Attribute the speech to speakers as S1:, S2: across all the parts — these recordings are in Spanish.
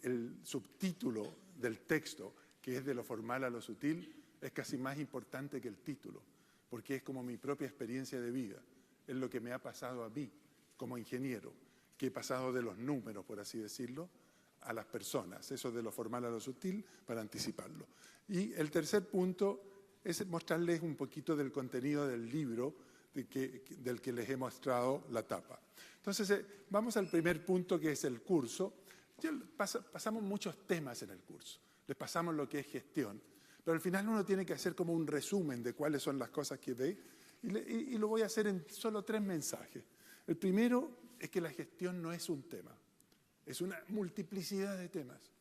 S1: el subtítulo del texto, que es de lo formal a lo sutil, es casi más importante que el título, porque es como mi propia experiencia de vida, es lo que me ha pasado a mí como ingeniero, que he pasado de los números, por así decirlo, a las personas, eso de lo formal a lo sutil, para anticiparlo. Y el tercer punto es mostrarles un poquito del contenido del libro del que les he mostrado la tapa. Entonces, vamos al primer punto, que es el curso. Pasamos muchos temas en el curso, les pasamos lo que es gestión, pero al final uno tiene que hacer como un resumen de cuáles son las cosas que ve, y lo voy a hacer en solo 3 mensajes. El primero es que la gestión no es un tema, es una multiplicidad de temas.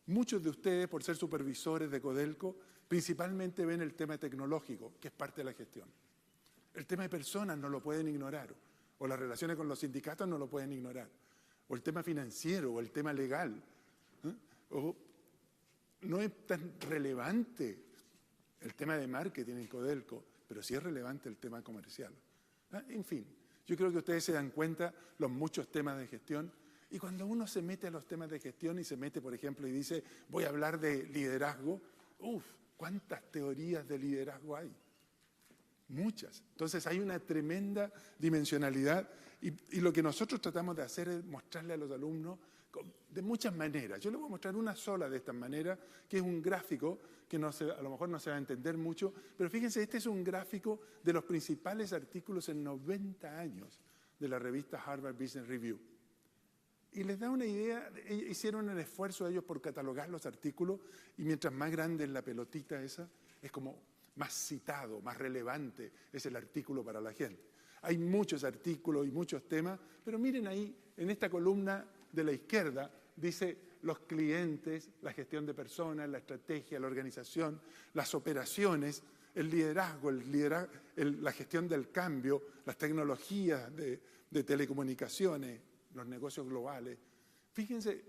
S1: Muchos de ustedes, por ser supervisores de Codelco, principalmente ven el tema tecnológico, que es parte de la gestión. El tema de personas no lo pueden ignorar, o las relaciones con los sindicatos no lo pueden ignorar, o el tema financiero, o el tema legal. O no es tan relevante el tema de marketing en Codelco, pero sí es relevante el tema comercial. En fin, yo creo que ustedes se dan cuenta los muchos temas de gestión, y cuando uno se mete a los temas de gestión y se mete, por ejemplo, y dice, voy a hablar de liderazgo, ¿cuántas teorías de liderazgo hay? Muchas. Entonces hay una tremenda dimensionalidad, y lo que nosotros tratamos de hacer es mostrarle a los alumnos de muchas maneras. Yo les voy a mostrar una sola de estas maneras, que es un gráfico que a lo mejor no se va a entender mucho, pero fíjense, este es un gráfico de los principales artículos en 90 años de la revista Harvard Business Review. Y les da una idea, hicieron el esfuerzo ellos por catalogar los artículos, y mientras más grande es la pelotita esa, es como más citado, más relevante es el artículo para la gente. Hay muchos artículos y muchos temas, pero miren ahí, en esta columna de la izquierda, dice los clientes, la gestión de personas, la estrategia, la organización, las operaciones, el liderazgo, la gestión del cambio, las tecnologías de telecomunicaciones, los negocios globales. Fíjense,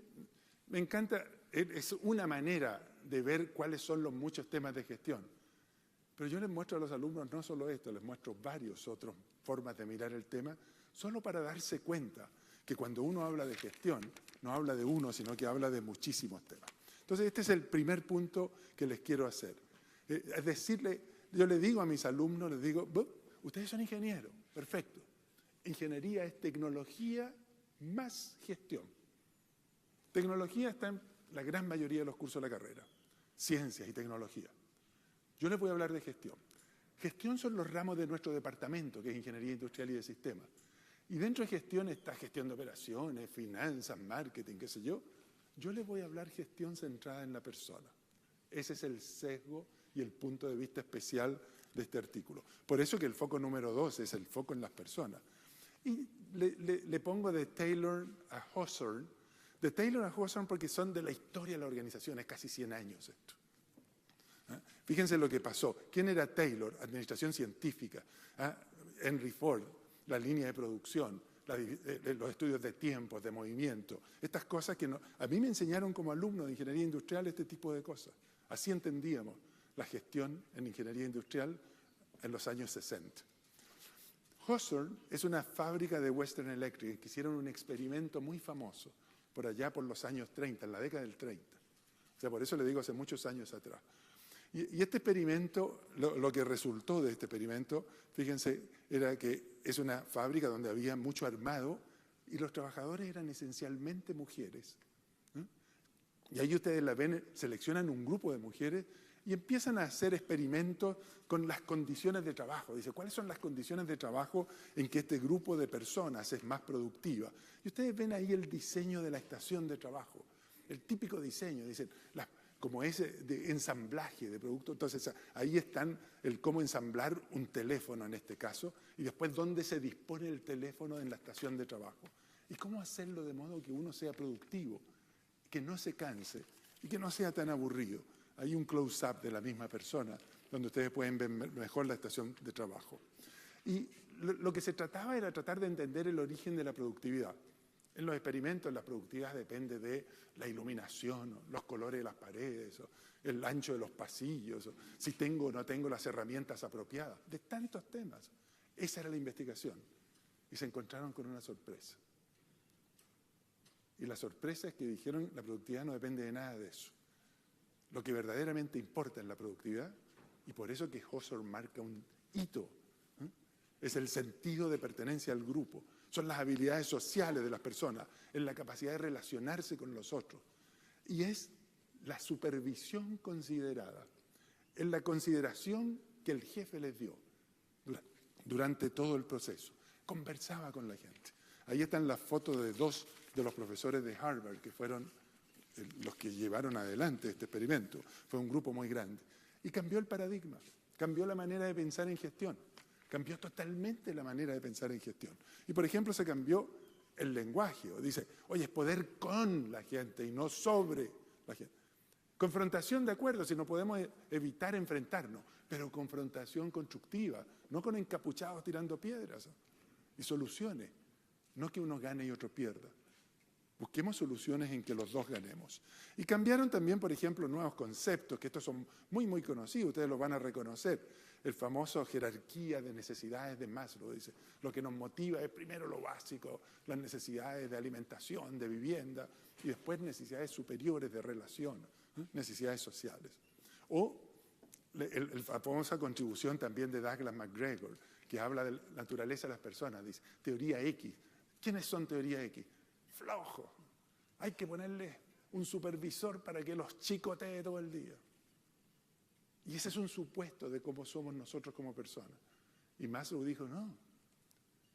S1: me encanta, es una manera de ver cuáles son los muchos temas de gestión. Pero yo les muestro a los alumnos no solo esto, les muestro varias otras formas de mirar el tema, solo para darse cuenta que cuando uno habla de gestión, no habla de uno, sino que habla de muchísimos temas. Entonces, este es el primer punto que les quiero hacer. Es decirle, yo le digo a mis alumnos, les digo, ustedes son ingenieros, perfecto. Ingeniería es tecnología más gestión. Tecnología está en la gran mayoría de los cursos de la carrera, ciencias y tecnología. Yo les voy a hablar de gestión. Gestión son los ramos de nuestro departamento, que es Ingeniería Industrial y de Sistemas. Y dentro de gestión está gestión de operaciones, finanzas, marketing, qué sé yo. Yo les voy a hablar gestión centrada en la persona. Ese es el sesgo y el punto de vista especial de este artículo. Por eso que el foco número 2 es el foco en las personas. Y le pongo de Taylor a Hawthorne. De Taylor a Hawthorne porque son de la historia de la organización, es casi 100 años esto. Fíjense lo que pasó. ¿Quién era Taylor? Administración científica. Henry Ford, la línea de producción, los estudios de tiempos, de movimiento. Estas cosas que a mí me enseñaron como alumno de ingeniería industrial este tipo de cosas. Así entendíamos la gestión en ingeniería industrial en los años 60. Hawthorne es una fábrica de Western Electric que hicieron un experimento muy famoso por allá por los años 30, en la década del 30. O sea, por eso le digo hace muchos años atrás. Y este experimento, lo que resultó de este experimento, fíjense, era que es una fábrica donde había mucho armado y los trabajadores eran esencialmente mujeres. Y ahí ustedes la ven, seleccionan un grupo de mujeres y empiezan a hacer experimentos con las condiciones de trabajo. Dice, ¿cuáles son las condiciones de trabajo en que este grupo de personas es más productiva? Y ustedes ven ahí el diseño de la estación de trabajo, el típico diseño, dicen, como ese de ensamblaje de productos. Entonces ahí están el cómo ensamblar un teléfono en este caso, y después dónde se dispone el teléfono en la estación de trabajo. Y cómo hacerlo de modo que uno sea productivo, que no se canse y que no sea tan aburrido. Hay un close-up de la misma persona, donde ustedes pueden ver mejor la estación de trabajo. Y lo que se trataba era tratar de entender el origen de la productividad. En los experimentos la productividad depende de la iluminación, los colores de las paredes, el ancho de los pasillos, si tengo o no tengo las herramientas apropiadas, de tantos temas. Esa era la investigación. Y se encontraron con una sorpresa. Y la sorpresa es que dijeron la productividad no depende de nada de eso. Lo que verdaderamente importa es la productividad, y por eso que Hawthorne marca un hito. Es el sentido de pertenencia al grupo. Son las habilidades sociales de las personas, es la capacidad de relacionarse con los otros. Y es la supervisión considerada, es la consideración que el jefe les dio durante todo el proceso. Conversaba con la gente. Ahí están las fotos de dos de los profesores de Harvard que fueron los que llevaron adelante este experimento. Fue un grupo muy grande. Y cambió el paradigma, cambió la manera de pensar en gestión, cambió totalmente la manera de pensar en gestión. Y, por ejemplo, se cambió el lenguaje. Dice, oye, es poder con la gente y no sobre la gente. Confrontación, de acuerdo, si no podemos evitar enfrentarnos, pero confrontación constructiva, no con encapuchados tirando piedras y soluciones, no que uno gane y otro pierda. Busquemos soluciones en que los dos ganemos. Y cambiaron también, por ejemplo, nuevos conceptos, que estos son muy, muy conocidos, ustedes los van a reconocer. El famoso jerarquía de necesidades de Maslow, dice, lo que nos motiva es primero lo básico, las necesidades de alimentación, de vivienda, y después necesidades superiores de relación, necesidades sociales. O la famosa contribución también de Douglas MacGregor, que habla de la naturaleza de las personas, dice, teoría X. ¿Quiénes son teoría X? Flojo. Hay que ponerle un supervisor para que los chicotee todo el día. Y ese es un supuesto de cómo somos nosotros como personas. Y Maslow dijo,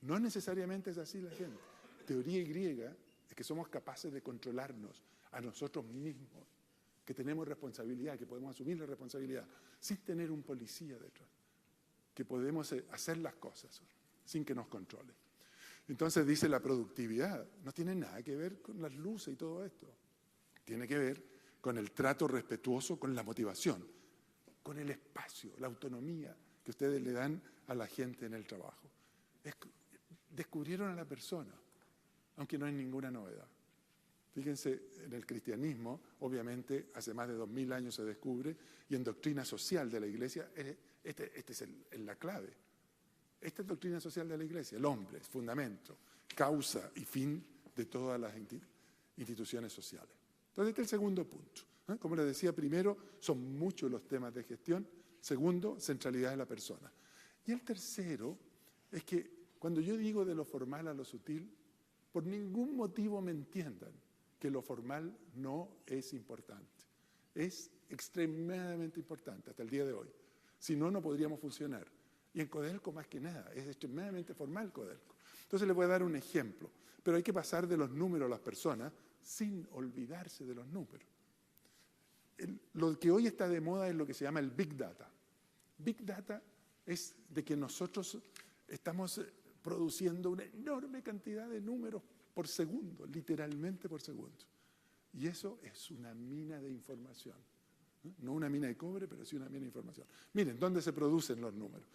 S1: no necesariamente es así la gente. Teoría Y es que somos capaces de controlarnos a nosotros mismos, que tenemos responsabilidad, que podemos asumir la responsabilidad sin tener un policía detrás, que podemos hacer las cosas sin que nos controle. Entonces dice la productividad no tiene nada que ver con las luces y todo esto. Tiene que ver con el trato respetuoso, con la motivación, con el espacio, la autonomía que ustedes le dan a la gente en el trabajo. Descubrieron a la persona, aunque no es ninguna novedad. Fíjense, en el cristianismo, obviamente, hace más de 2000 años se descubre, y en doctrina social de la Iglesia, este es la clave. Esta es doctrina social de la Iglesia, el hombre es fundamento, causa y fin de todas las instituciones sociales. Entonces, este es el segundo punto. Como les decía, primero, son muchos los temas de gestión. Segundo, centralidad de la persona. Y el tercero es que cuando yo digo de lo formal a lo sutil, por ningún motivo me entiendan que lo formal no es importante. Es extremadamente importante hasta el día de hoy. Si no, no podríamos funcionar. Y en Codelco, más que nada, es extremadamente formal Codelco. Entonces les voy a dar un ejemplo. Pero hay que pasar de los números a las personas sin olvidarse de los números. Lo que hoy está de moda es lo que se llama el Big Data. Big Data es de que nosotros estamos produciendo una enorme cantidad de números por segundo, literalmente por segundo. Y eso es una mina de información. No una mina de cobre, pero sí una mina de información. Miren, ¿dónde se producen los números?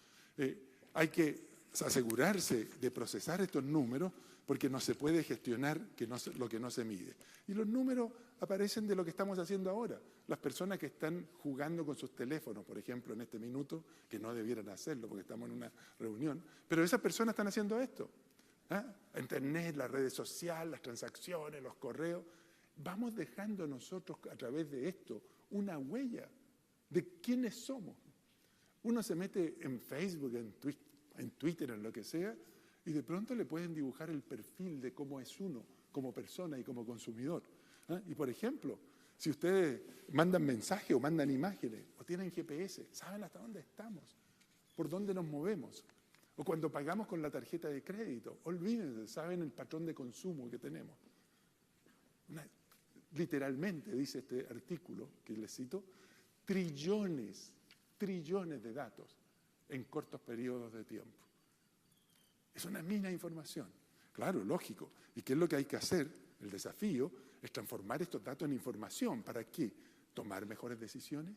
S1: Hay que asegurarse de procesar estos números porque no se puede gestionar lo que no se mide. Y los números aparecen de lo que estamos haciendo ahora. Las personas que están jugando con sus teléfonos, por ejemplo, en este minuto, que no debieran hacerlo porque estamos en una reunión, pero esas personas están haciendo esto. Internet, las redes sociales, las transacciones, los correos. Vamos dejando nosotros a través de esto una huella de quiénes somos. Uno se mete en Facebook, en Twitter, en lo que sea, y de pronto le pueden dibujar el perfil de cómo es uno, como persona y como consumidor. Y por ejemplo, si ustedes mandan mensajes o mandan imágenes o tienen GPS, saben hasta dónde estamos, por dónde nos movemos. O cuando pagamos con la tarjeta de crédito, olvídense, saben el patrón de consumo que tenemos. Literalmente, dice este artículo que les cito, trillones de datos en cortos periodos de tiempo. Es una mina de información. Claro, lógico. ¿Y qué es lo que hay que hacer? El desafío es transformar estos datos en información. ¿Para qué? Tomar mejores decisiones,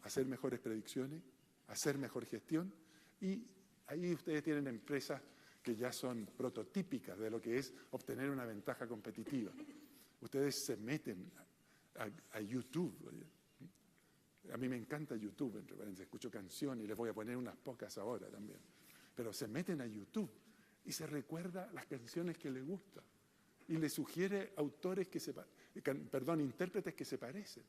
S1: hacer mejores predicciones, hacer mejor gestión. Y ahí ustedes tienen empresas que ya son prototípicas de lo que es obtener una ventaja competitiva. Ustedes se meten a YouTube. A mí me encanta YouTube, entre paréntesis, escucho canciones y les voy a poner unas pocas ahora también. Pero se meten a YouTube y se recuerda las canciones que les gustan. y le sugiere autores intérpretes que se parecen.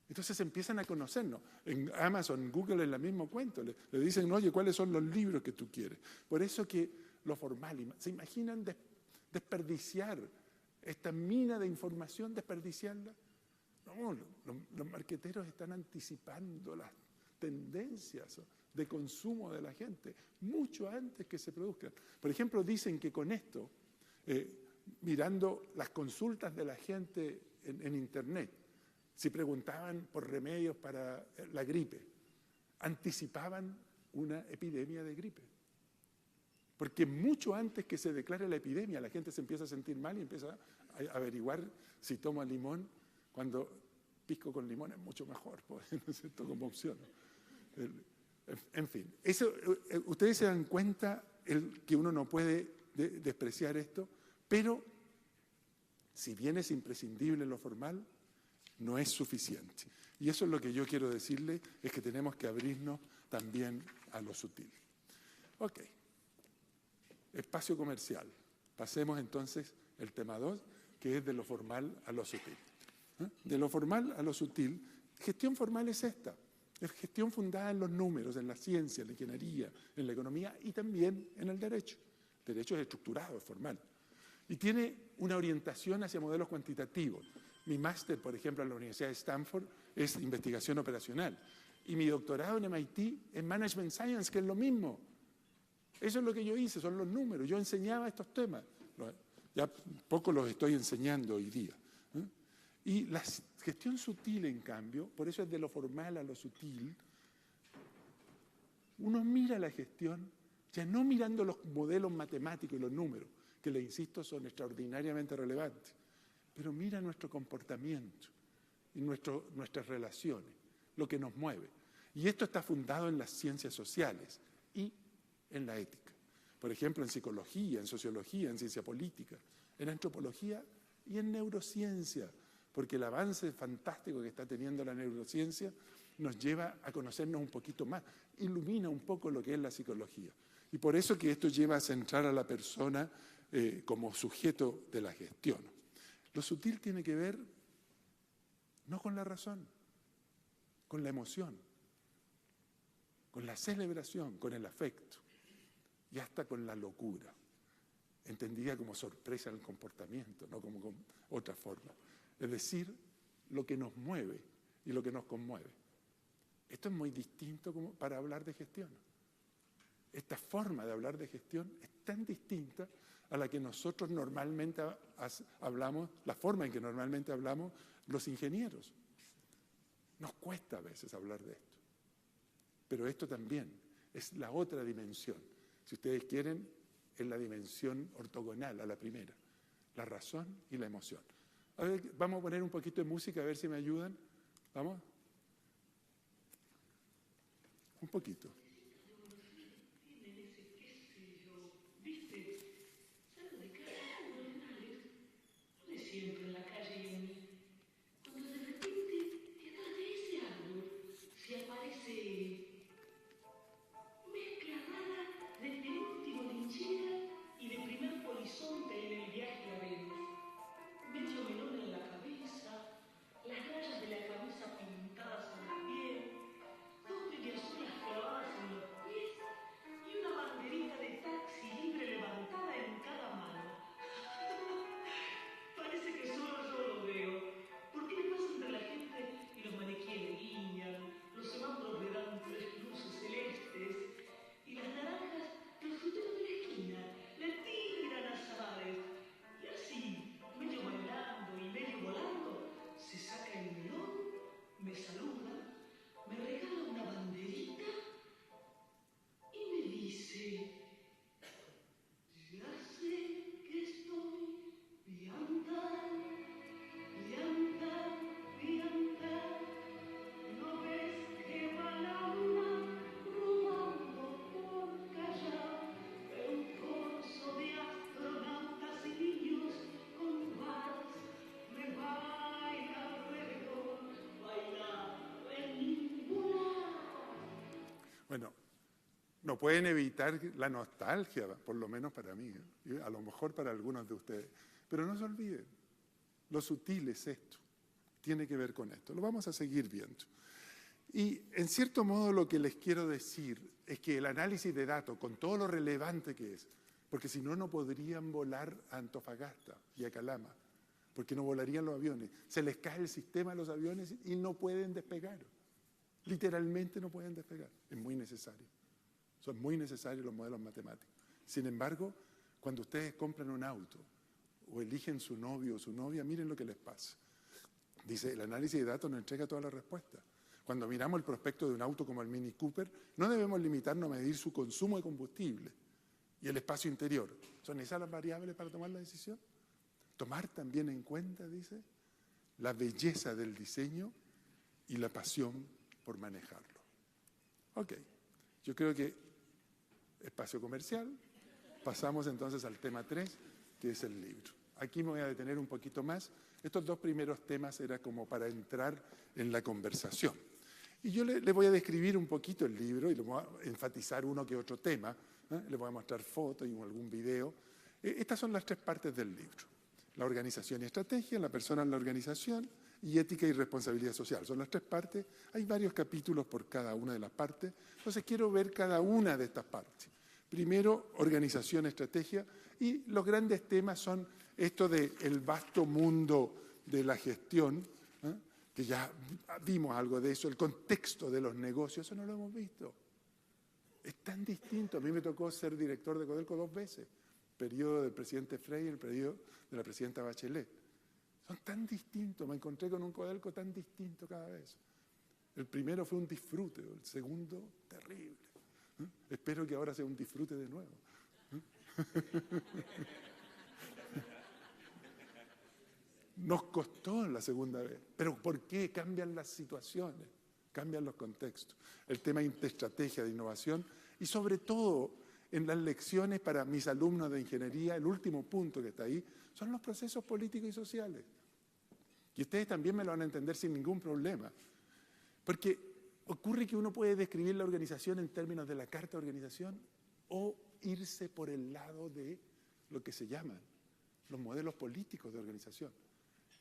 S1: Entonces empiezan a conocernos. En Amazon, en Google es el mismo cuento. Le dicen, oye, ¿cuáles son los libros que tú quieres? Por eso que lo formal, ¿se imaginan desperdiciar esta mina de información, desperdiciarla? No, los marqueteros están anticipando las tendencias de consumo de la gente mucho antes que se produzcan. Por ejemplo, dicen que con esto, mirando las consultas de la gente en Internet, si preguntaban por remedios para la gripe, anticipaban una epidemia de gripe. Porque mucho antes que se declare la epidemia, la gente se empieza a sentir mal y empieza a averiguar si toma limón, cuando pisco con limón es mucho mejor, ¿no es cierto?, como opción. En fin, eso, ustedes se dan cuenta que uno no puede despreciar esto, pero si bien es imprescindible lo formal, no es suficiente. Y eso es lo que yo quiero decirle, es que tenemos que abrirnos también a lo sutil. Ok. Espacio comercial. Pasemos entonces el tema 2, que es de lo formal a lo sutil. De lo formal a lo sutil, gestión formal es esta. Es gestión fundada en los números, en la ciencia, en la ingeniería, en la economía y también en el derecho. El derecho es estructurado, es formal. Y tiene una orientación hacia modelos cuantitativos. Mi máster, por ejemplo, en la Universidad de Stanford es investigación operacional. Y mi doctorado en MIT es Management Science, que es lo mismo. Eso es lo que yo hice, son los números. Yo enseñaba estos temas. Ya poco los estoy enseñando hoy día. Y la gestión sutil, en cambio, por eso es de lo formal a lo sutil, uno mira la gestión ya no mirando los modelos matemáticos y los números, que le insisto son extraordinariamente relevantes, pero mira nuestro comportamiento y nuestras relaciones, lo que nos mueve. Y esto está fundado en las ciencias sociales y en la ética. Por ejemplo, en psicología, en sociología, en ciencia política, en antropología y en neurociencia, porque el avance fantástico que está teniendo la neurociencia nos lleva a conocernos un poquito más, ilumina un poco lo que es la psicología. Y por eso que esto lleva a centrar a la persona como sujeto de la gestión. Lo sutil tiene que ver no con la razón, con la emoción, con la celebración, con el afecto y hasta con la locura, entendida como sorpresa en el comportamiento, no como con otra forma. Es decir, lo que nos mueve y lo que nos conmueve. Esto es muy distinto como para hablar de gestión. Esta forma de hablar de gestión es tan distinta a la que nosotros normalmente hablamos, la forma en que normalmente hablamos los ingenieros. Nos cuesta a veces hablar de esto. Pero esto también es la otra dimensión. Si ustedes quieren, es la dimensión ortogonal a la primera, la razón y la emoción. A ver, vamos a poner un poquito de música, a ver si me ayudan. ¿Vamos? Un poquito. Bueno, no pueden evitar la nostalgia, por lo menos para mí, y a lo mejor para algunos de ustedes. Pero no se olviden, lo sutil es esto, tiene que ver con esto. Lo vamos a seguir viendo. Y en cierto modo lo que les quiero decir es que el análisis de datos, con todo lo relevante que es, porque si no, no podrían volar a Antofagasta y a Calama, porque no volarían los aviones. Se les cae el sistema a los aviones y no pueden despegar. Literalmente no pueden despegar. Es muy necesario. Son muy necesarios los modelos matemáticos. Sin embargo, cuando ustedes compran un auto o eligen su novio o su novia, miren lo que les pasa. Dice, el análisis de datos nos entrega todas las respuestas. Cuando miramos el prospecto de un auto como el Mini Cooper, no debemos limitarnos a medir su consumo de combustible y el espacio interior. ¿Son esas las variables para tomar la decisión? Tomar también en cuenta, dice, la belleza del diseño y la pasión por manejarlo. Ok, yo creo que espacio comercial. Pasamos entonces al tema 3, que es el libro. Aquí me voy a detener un poquito más. Estos dos primeros temas era como para entrar en la conversación. Y yo le voy a describir un poquito el libro y le voy a enfatizar uno que otro tema. Le voy a mostrar fotos y algún video. Estas son las 3 partes del libro. La organización y estrategia, la persona en la organización y ética y responsabilidad social. Son las 3 partes. Hay varios capítulos por cada una de las partes. Entonces quiero ver cada una de estas partes. Primero, organización, estrategia. Y los grandes temas son esto del vasto mundo de la gestión, que ya vimos algo de eso, el contexto de los negocios, eso no lo hemos visto. Es tan distinto. A mí me tocó ser director de Codelco 2 veces, periodo del presidente Frey y el periodo de la presidenta Bachelet. Son tan distintos, me encontré con un Codelco tan distinto cada vez. El primero fue un disfrute, el segundo terrible. Espero que ahora sea un disfrute de nuevo. Nos costó la segunda vez, pero ¿por qué? Cambian las situaciones, cambian los contextos. El tema de estrategia, de innovación y sobre todo en las lecciones para mis alumnos de ingeniería, el último punto que está ahí, son los procesos políticos y sociales. Y ustedes también me lo van a entender sin ningún problema, porque ocurre que uno puede describir la organización en términos de la carta de organización o irse por el lado de lo que se llaman los modelos políticos de organización,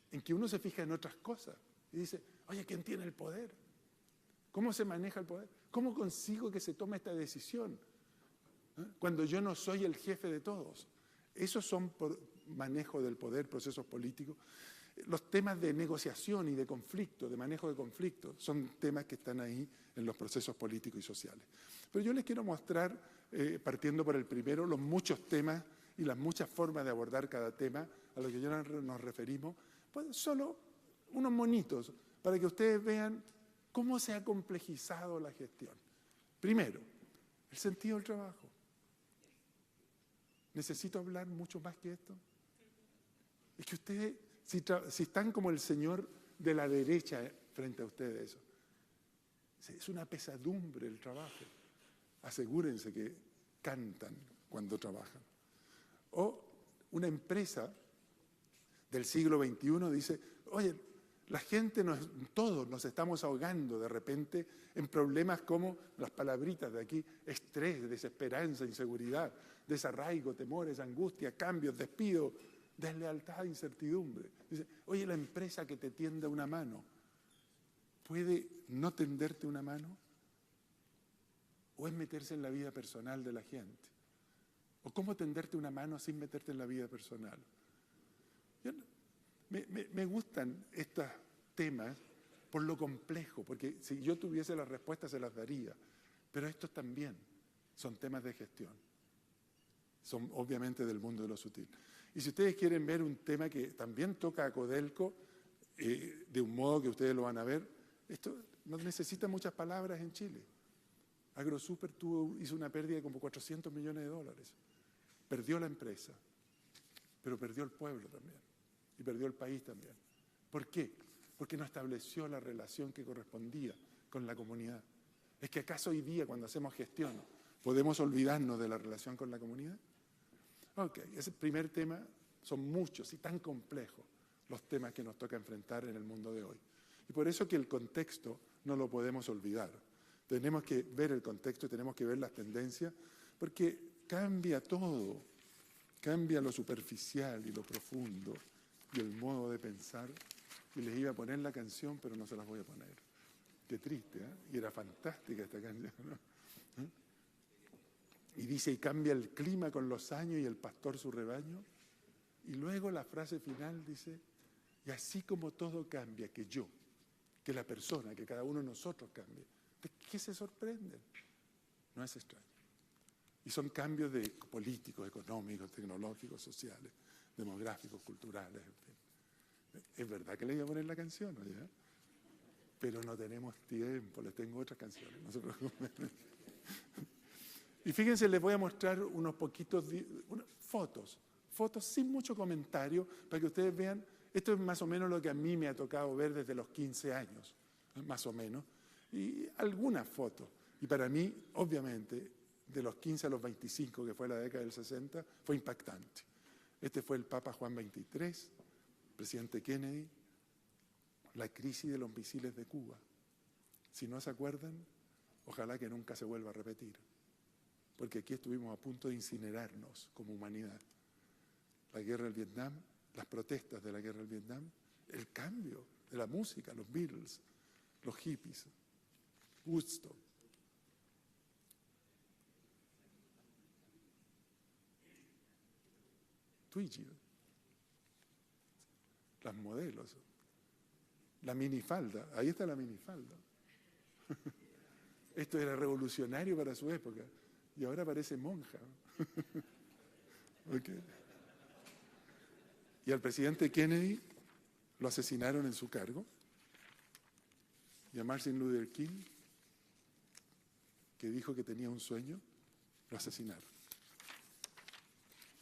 S1: en que uno se fija en otras cosas y dice, oye, ¿quién tiene el poder? ¿Cómo se maneja el poder? ¿Cómo consigo que se tome esta decisión cuando yo no soy el jefe de todos? Esos son por manejo del poder, procesos políticos. Los temas de negociación y de conflicto, de manejo de conflictos, son temas que están ahí en los procesos políticos y sociales. Pero yo les quiero mostrar, partiendo por el primero, los muchos temas y las muchas formas de abordar cada tema a lo que ya nos referimos, pues solo unos monitos para que ustedes vean cómo se ha complejizado la gestión. Primero, el sentido del trabajo. ¿Necesito hablar mucho más que esto? Es que ustedes, si están como el señor de la derecha frente a ustedes, es una pesadumbre el trabajo. Asegúrense que cantan cuando trabajan. O una empresa del siglo XXI dice, oye, la gente, todos nos estamos ahogando de repente en problemas como las palabritas de aquí, estrés, desesperanza, inseguridad, desarraigo, temores, angustia, cambios, despido, deslealtad, incertidumbre. Dice, oye, la empresa que te tienda una mano, ¿puede no tenderte una mano? ¿O es meterse en la vida personal de la gente? ¿O cómo tenderte una mano sin meterte en la vida personal? Me gustan estos temas por lo complejo, porque si yo tuviese las respuestas se las daría, pero estos también son temas de gestión, son obviamente del mundo de lo sutil. Y si ustedes quieren ver un tema que también toca a Codelco, de un modo que ustedes lo van a ver, esto no necesita muchas palabras en Chile. AgroSuper hizo una pérdida de como $400 millones. Perdió la empresa, pero perdió el pueblo también. Y perdió el país también. ¿Por qué? Porque no estableció la relación que correspondía con la comunidad. ¿Es que acaso hoy día, cuando hacemos gestión, podemos olvidarnos de la relación con la comunidad? Ok, ese primer tema, son muchos y tan complejos los temas que nos toca enfrentar en el mundo de hoy. Y por eso que el contexto no lo podemos olvidar. Tenemos que ver el contexto, tenemos que ver las tendencias, porque cambia todo, cambia lo superficial y lo profundo y el modo de pensar. Y les iba a poner la canción, pero no se las voy a poner. Qué triste, ¿eh? Y era fantástica esta canción, ¿no? ¿Eh? Y dice, y cambia el clima con los años y el pastor su rebaño. Y luego la frase final dice, y así como todo cambia, que yo, que la persona, que cada uno de nosotros cambie. ¿De qué se sorprenden? No es extraño. Y son cambios de políticos, económicos, tecnológicos, sociales, demográficos, culturales, en fin. Es verdad que le iba a poner la canción, ¿no? ¿Ya? Pero no tenemos tiempo, les tengo otras canciones, no se preocupen. Y fíjense, les voy a mostrar unos poquitos fotos sin mucho comentario, para que ustedes vean, esto es más o menos lo que a mí me ha tocado ver desde los 15 años, más o menos, y algunas fotos. Y para mí, obviamente, de los 15 a los 25, que fue la década del 60, fue impactante. Este fue el Papa Juan XXIII, presidente Kennedy, la crisis de los misiles de Cuba. Si no se acuerdan, ojalá que nunca se vuelva a repetir, porque aquí estuvimos a punto de incinerarnos como humanidad. La guerra del Vietnam, las protestas de la guerra del Vietnam, el cambio de la música, los Beatles, los hippies, Woodstock. Twiggy, las modelos, la minifalda, ahí está la minifalda. Esto era revolucionario para su época y ahora parece monja. Okay. Y al presidente Kennedy lo asesinaron en su cargo, y a Martin Luther King, que dijo que tenía un sueño, lo asesinaron.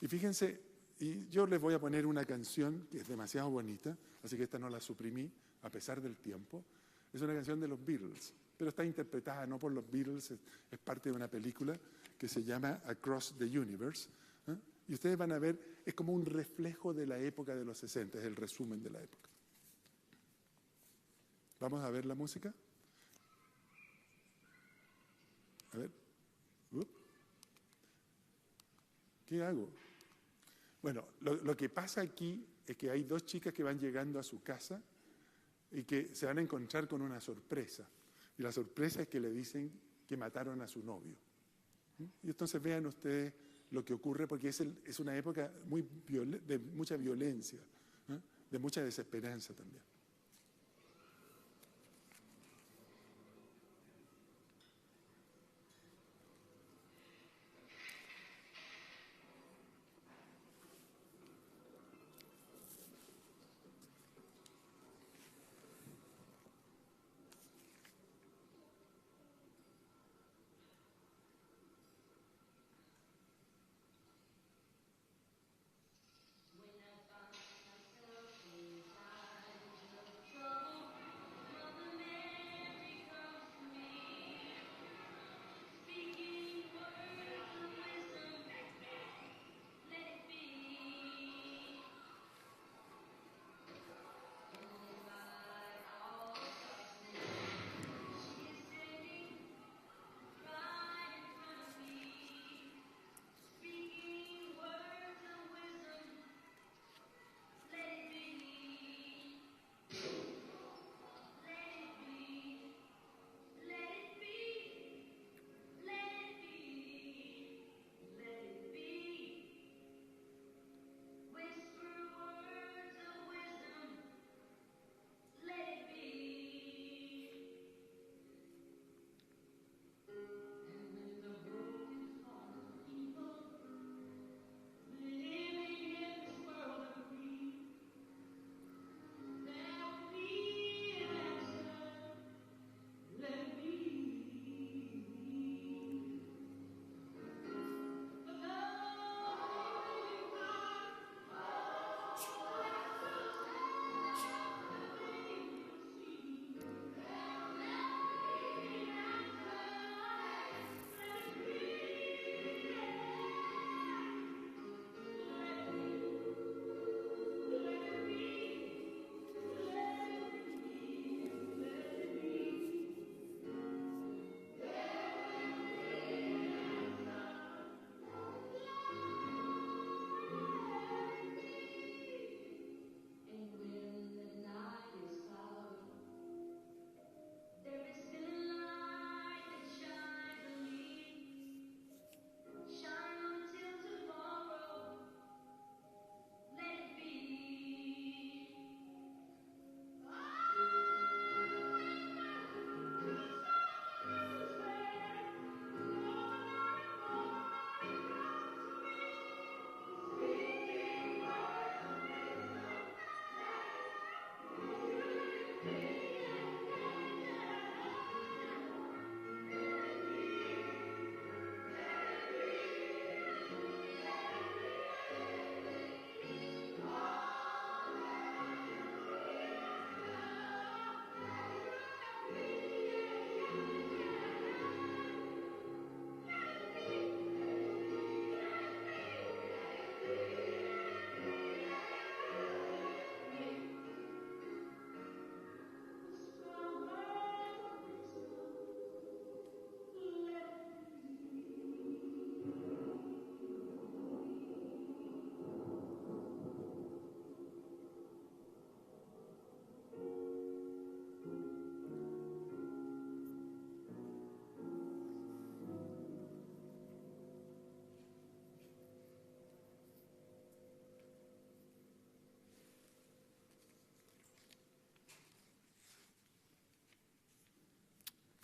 S1: Y fíjense, y yo les voy a poner una canción que es demasiado bonita, así que esta no la suprimí, a pesar del tiempo. Es una canción de los Beatles, pero está interpretada no por los Beatles, es parte de una película que se llama Across the Universe. ¿Eh? Y ustedes van a ver, es como un reflejo de la época de los 60, es el resumen de la época. ¿Vamos a ver la música? A ver. ¿Qué hago? Bueno, lo que pasa aquí es que hay dos chicas que van llegando a su casa y que se van a encontrar con una sorpresa. Y la sorpresa es que le dicen que mataron a su novio. Y entonces vean ustedes lo que ocurre, porque es una época de mucha violencia, ¿eh? De mucha desesperanza también.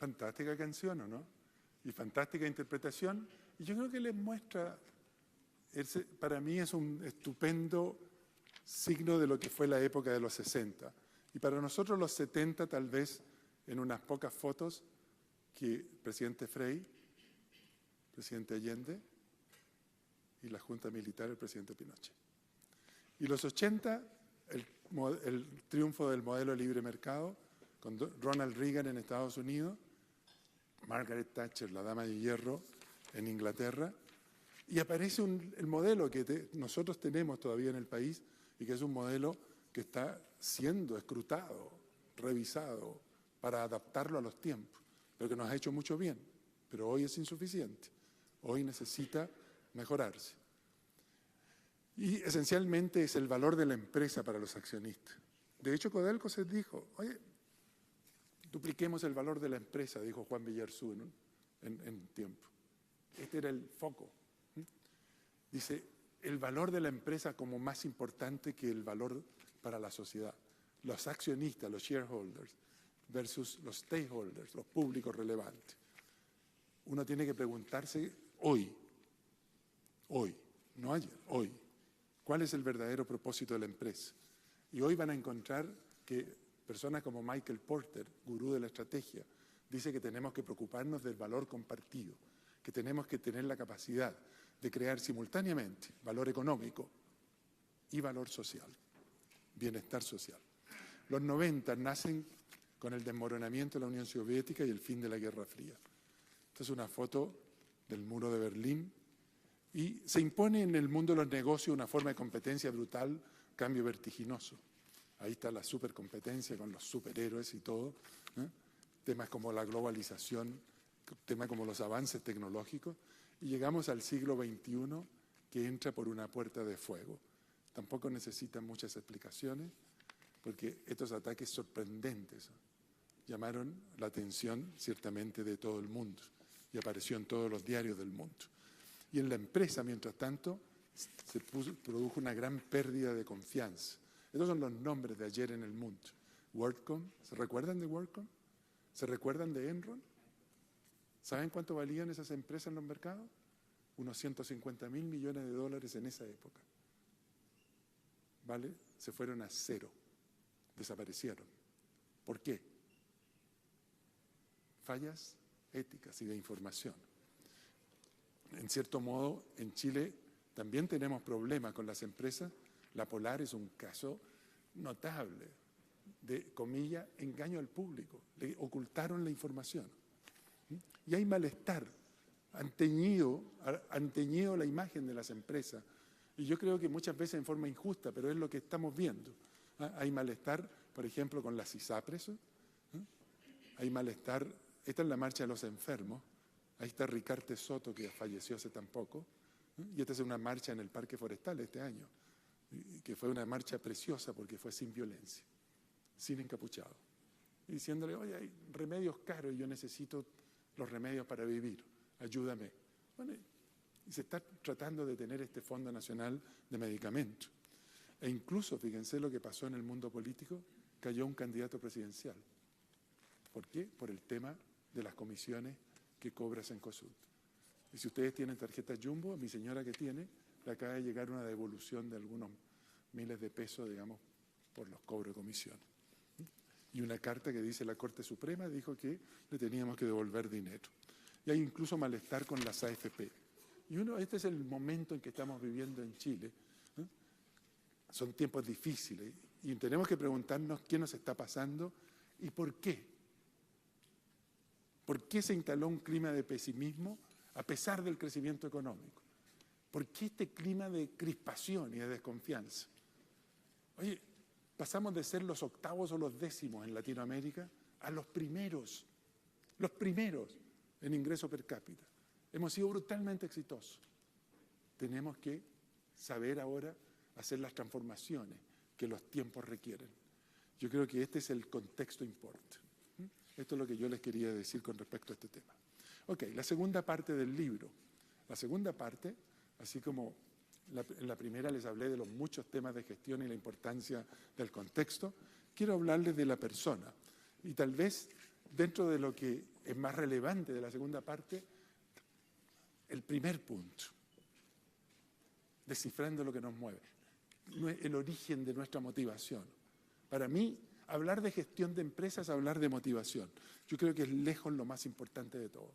S1: Fantástica canción, ¿o no? Y fantástica interpretación. Y yo creo que les muestra, para mí es un estupendo signo de lo que fue la época de los 60. Y para nosotros los 70, tal vez en unas pocas fotos, que el presidente Frei, presidente Allende y la Junta Militar, el presidente Pinochet. Y los 80, el triunfo del modelo de libre mercado, con Ronald Reagan en Estados Unidos, Margaret Thatcher, la dama de hierro, en Inglaterra, y aparece el modelo que nosotros tenemos todavía en el país y que es un modelo que está siendo escrutado, revisado, para adaptarlo a los tiempos, pero que nos ha hecho mucho bien, pero hoy es insuficiente, hoy necesita mejorarse. Y esencialmente es el valor de la empresa para los accionistas. De hecho, Codelco se dijo, oye, dupliquemos el valor de la empresa, dijo Juan Villarzú en tiempo. Este era el foco. Dice, el valor de la empresa como más importante que el valor para la sociedad. Los accionistas, los shareholders, versus los stakeholders, los públicos relevantes. Uno tiene que preguntarse hoy, no ayer, hoy, ¿cuál es el verdadero propósito de la empresa? Y hoy van a encontrar que personas como Michael Porter, gurú de la estrategia, dice que tenemos que preocuparnos del valor compartido, que tenemos que tener la capacidad de crear simultáneamente valor económico y valor social, bienestar social. Los 90 nacen con el desmoronamiento de la Unión Soviética y el fin de la Guerra Fría. Esta es una foto del muro de Berlín y se impone en el mundo de los negocios una forma de competencia brutal, cambio vertiginoso. Ahí está la supercompetencia con los superhéroes y todo, ¿eh? Temas como la globalización, temas como los avances tecnológicos, y llegamos al siglo XXI que entra por una puerta de fuego. Tampoco necesitan muchas explicaciones, porque estos ataques sorprendentes llamaron la atención ciertamente de todo el mundo y apareció en todos los diarios del mundo. Y en la empresa, mientras tanto, se produjo una gran pérdida de confianza. Estos son los nombres de ayer en el mundo. WorldCom, ¿se recuerdan de WorldCom? ¿Se recuerdan de Enron? ¿Saben cuánto valían esas empresas en los mercados? Unos 150.000 millones de dólares en esa época. ¿Vale? Se fueron a cero. Desaparecieron. ¿Por qué? Fallas éticas y de información. En cierto modo, en Chile también tenemos problemas con las empresas. La Polar es un caso notable de, comilla, engaño al público. Le ocultaron la información. Y hay malestar. Han teñido la imagen de las empresas. Y yo creo que muchas veces en forma injusta, pero es lo que estamos viendo. Hay malestar, por ejemplo, con las ISAPRES. Hay malestar, esta es la marcha de los enfermos. Ahí está Ricarte Soto, que falleció hace tan poco. Y esta es una marcha en el Parque Forestal este año, que fue una marcha preciosa porque fue sin violencia, sin encapuchado. Y diciéndole, oye, hay remedios caros y yo necesito los remedios para vivir, ayúdame. Bueno, y se está tratando de tener este Fondo Nacional de Medicamentos. E incluso, fíjense lo que pasó en el mundo político, cayó un candidato presidencial. ¿Por qué? Por el tema de las comisiones que cobra Cencosud. Y si ustedes tienen tarjeta Jumbo, a mi señora que tiene, le acaba de llegar una devolución de algunos miles de pesos, digamos, por los cobros de comisión. Y una carta que dice la Corte Suprema dijo que le teníamos que devolver dinero. Y hay incluso malestar con las AFP. Y este es el momento en que estamos viviendo en Chile. Son tiempos difíciles y tenemos que preguntarnos qué nos está pasando y por qué. ¿Por qué se instaló un clima de pesimismo a pesar del crecimiento económico? ¿Por qué este clima de crispación y de desconfianza? Oye, pasamos de ser los octavos o los décimos en Latinoamérica a los primeros en ingreso per cápita. Hemos sido brutalmente exitosos. Tenemos que saber ahora hacer las transformaciones que los tiempos requieren. Yo creo que este es el contexto importante. Esto es lo que yo les quería decir con respecto a este tema. Ok, la segunda parte del libro. La segunda parte, así como en la primera les hablé de los muchos temas de gestión y la importancia del contexto, quiero hablarles de la persona. Y tal vez dentro de lo que es más relevante de la segunda parte, el primer punto, descifrando lo que nos mueve, el origen de nuestra motivación. Para mí, hablar de gestión de empresas es hablar de motivación. Yo creo que es lejos lo más importante de todo.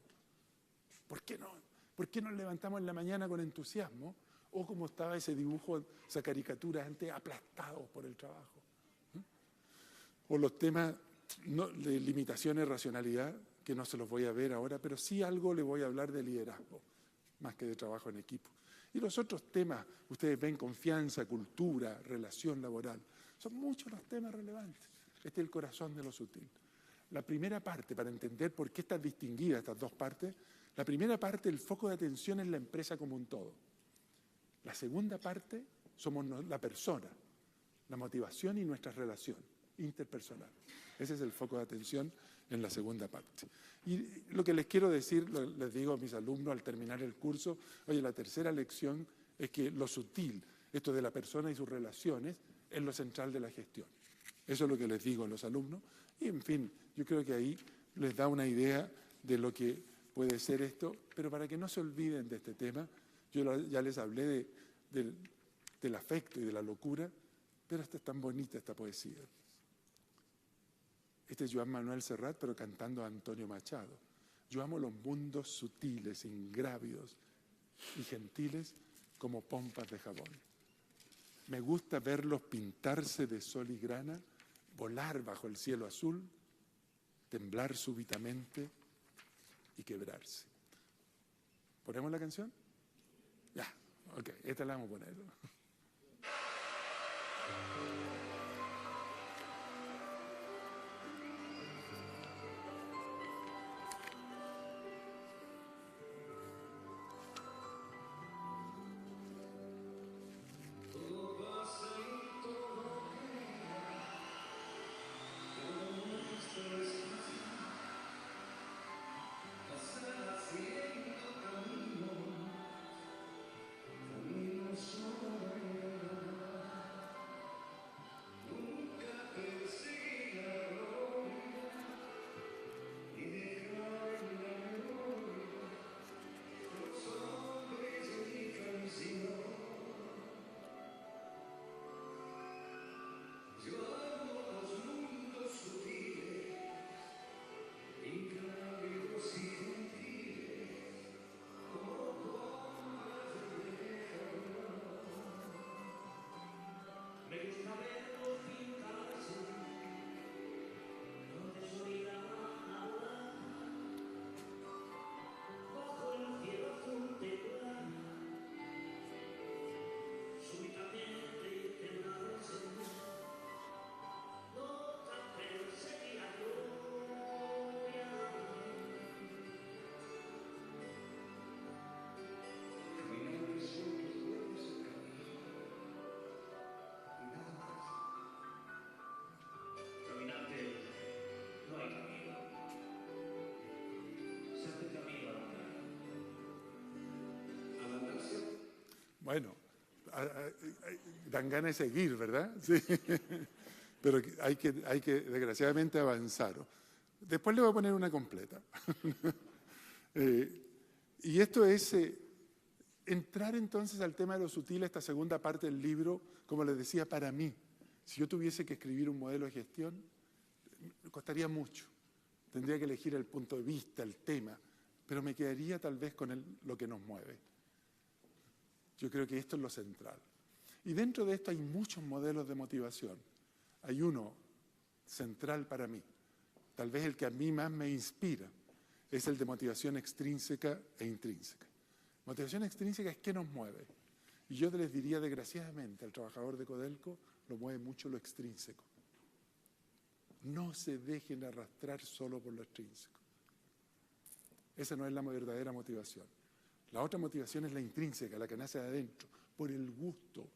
S1: ¿Por qué no? ¿Por qué nos levantamos en la mañana con entusiasmo? O como estaba ese dibujo, esa caricatura antes, aplastados por el trabajo. O los temas de limitaciones, racionalidad, que no se los voy a ver ahora, pero sí algo le voy a hablar de liderazgo, más que de trabajo en equipo. Y los otros temas, ustedes ven confianza, cultura, relación laboral, son muchos los temas relevantes. Este es el corazón de lo sutil. La primera parte, para entender por qué están distinguidas estas dos partes, la primera parte, el foco de atención es la empresa como un todo. La segunda parte, somos la persona, la motivación y nuestra relación interpersonal. Ese es el foco de atención en la segunda parte. Y lo que les quiero decir, les digo a mis alumnos al terminar el curso, oye, la tercera lección es que lo sutil, esto de la persona y sus relaciones, es lo central de la gestión. Eso es lo que les digo a los alumnos. Y en fin, yo creo que ahí les da una idea de lo que puede ser esto, pero para que no se olviden de este tema, yo ya les hablé del afecto y de la locura, pero esta es tan bonita esta poesía. Este es Joan Manuel Serrat, pero cantando a Antonio Machado. Yo amo los mundos sutiles, ingrávidos y gentiles como pompas de jabón. Me gusta verlos pintarse de sol y grana, volar bajo el cielo azul, temblar súbitamente y quebrarse. ¿Ponemos la canción? Ya, ok, esta la vamos a poner. Bueno, dan ganas de seguir, ¿verdad? Sí. Pero hay que desgraciadamente avanzar. Después le voy a poner una completa. Y esto es entrar entonces al tema de lo sutil, esta segunda parte del libro, como les decía, para mí. Si yo tuviese que escribir un modelo de gestión, me costaría mucho. Tendría que elegir el punto de vista, el tema, pero me quedaría tal vez con lo que nos mueve. Yo creo que esto es lo central. Y dentro de esto hay muchos modelos de motivación. Hay uno central para mí, tal vez el que a mí más me inspira, es el de motivación extrínseca e intrínseca. Motivación extrínseca es qué nos mueve. Y yo les diría, desgraciadamente, al trabajador de Codelco lo mueve mucho lo extrínseco. No se dejen arrastrar solo por lo extrínseco. Esa no es la verdadera motivación. La otra motivación es la intrínseca, la que nace de adentro, por el gusto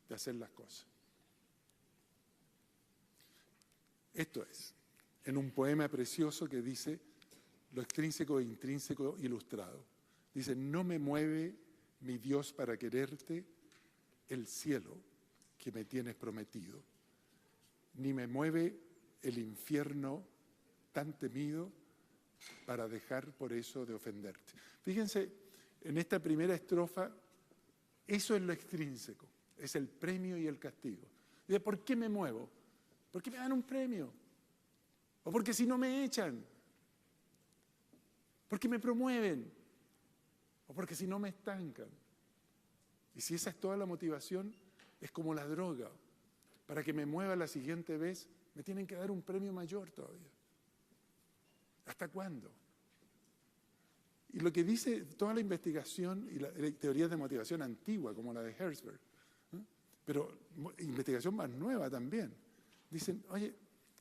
S1: de hacer las cosas. Esto es, en un poema precioso que dice, lo extrínseco e intrínseco ilustrado. Dice, no me mueve, mi Dios, para quererte, el cielo que me tienes prometido, ni me mueve el infierno tan temido para dejar por eso de ofenderte. Fíjense, en esta primera estrofa, eso es lo extrínseco, es el premio y el castigo. Dice, ¿por qué me muevo? ¿Por qué me dan un premio? ¿O porque si no me echan? ¿Por qué me promueven? ¿O porque si no me estancan? Y si esa es toda la motivación, es como la droga. Para que me mueva la siguiente vez, me tienen que dar un premio mayor todavía. ¿Hasta cuándo? Y lo que dice toda la investigación y la teoría de motivación antigua, como la de Herzberg, ¿eh? Pero investigación más nueva también, dicen, oye,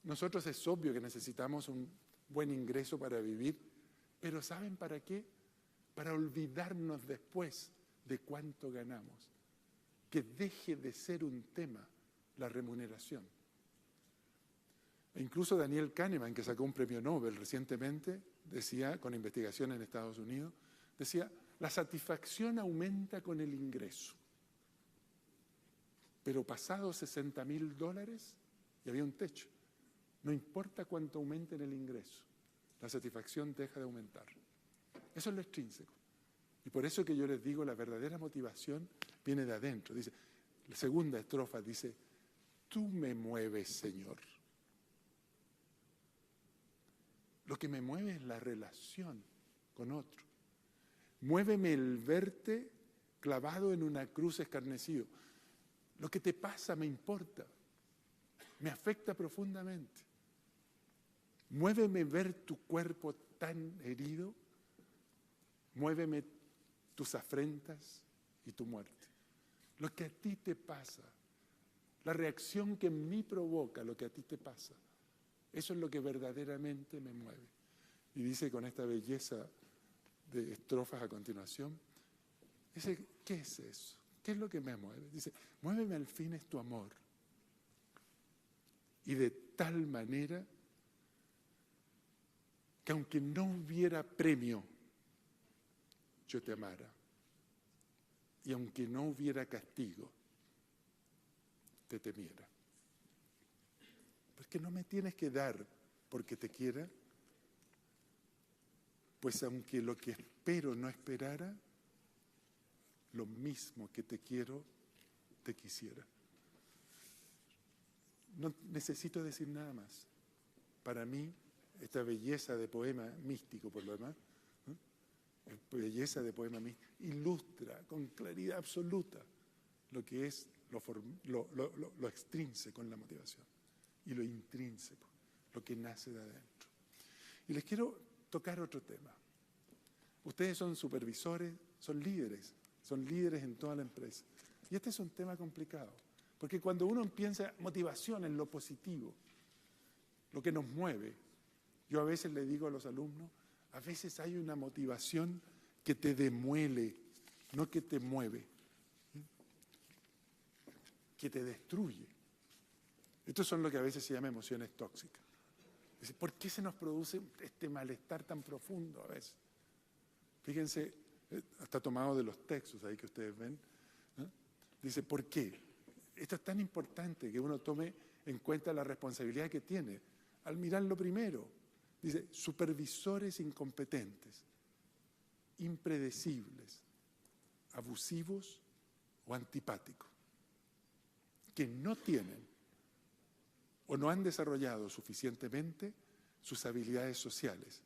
S1: nosotros es obvio que necesitamos un buen ingreso para vivir, pero ¿saben para qué? Para olvidarnos después de cuánto ganamos. Que deje de ser un tema la remuneración. E incluso Daniel Kahneman, que sacó un premio Nobel recientemente, decía, con investigación en Estados Unidos, decía, la satisfacción aumenta con el ingreso. Pero pasados $60.000, y había un techo, no importa cuánto aumente en el ingreso, la satisfacción deja de aumentar. Eso es lo extrínseco. Y por eso que yo les digo, la verdadera motivación viene de adentro. Dice, la segunda estrofa dice, tú me mueves, Señor. Lo que me mueve es la relación con otro. Muéveme el verte clavado en una cruz escarnecido. Lo que te pasa me importa, me afecta profundamente. Muéveme ver tu cuerpo tan herido, muéveme tus afrentas y tu muerte. Lo que a ti te pasa, la reacción que en mí provoca lo que a ti te pasa, eso es lo que verdaderamente me mueve. Y dice con esta belleza de estrofas a continuación, dice, ¿qué es eso? ¿Qué es lo que me mueve? Dice, muéveme al fin es tu amor. Y de tal manera que aunque no hubiera premio, yo te amara. Y aunque no hubiera castigo, te temiera. Porque no me tienes que dar porque te quiera, pues aunque lo que espero no esperara, lo mismo que te quiero, te quisiera. No necesito decir nada más. Para mí, esta belleza de poema místico, por lo demás, belleza de poema místico, ilustra con claridad absoluta lo que es lo extrínseco en la motivación y lo intrínseco, lo que nace de adentro. Y les quiero tocar otro tema. Ustedes son supervisores, son líderes en toda la empresa. Y este es un tema complicado, porque cuando uno piensa motivación en lo positivo, lo que nos mueve, yo a veces le digo a los alumnos, a veces hay una motivación que te demuele, no que te mueve, que te destruye. Estos son lo que a veces se llama emociones tóxicas. Dice, ¿por qué se nos produce este malestar tan profundo a veces? Fíjense, está tomado de los textos ahí que ustedes ven. Dice, ¿por qué? Esto es tan importante que uno tome en cuenta la responsabilidad que tiene al mirarlo primero. Dice, supervisores incompetentes, impredecibles, abusivos o antipáticos, que no tienen o no han desarrollado suficientemente sus habilidades sociales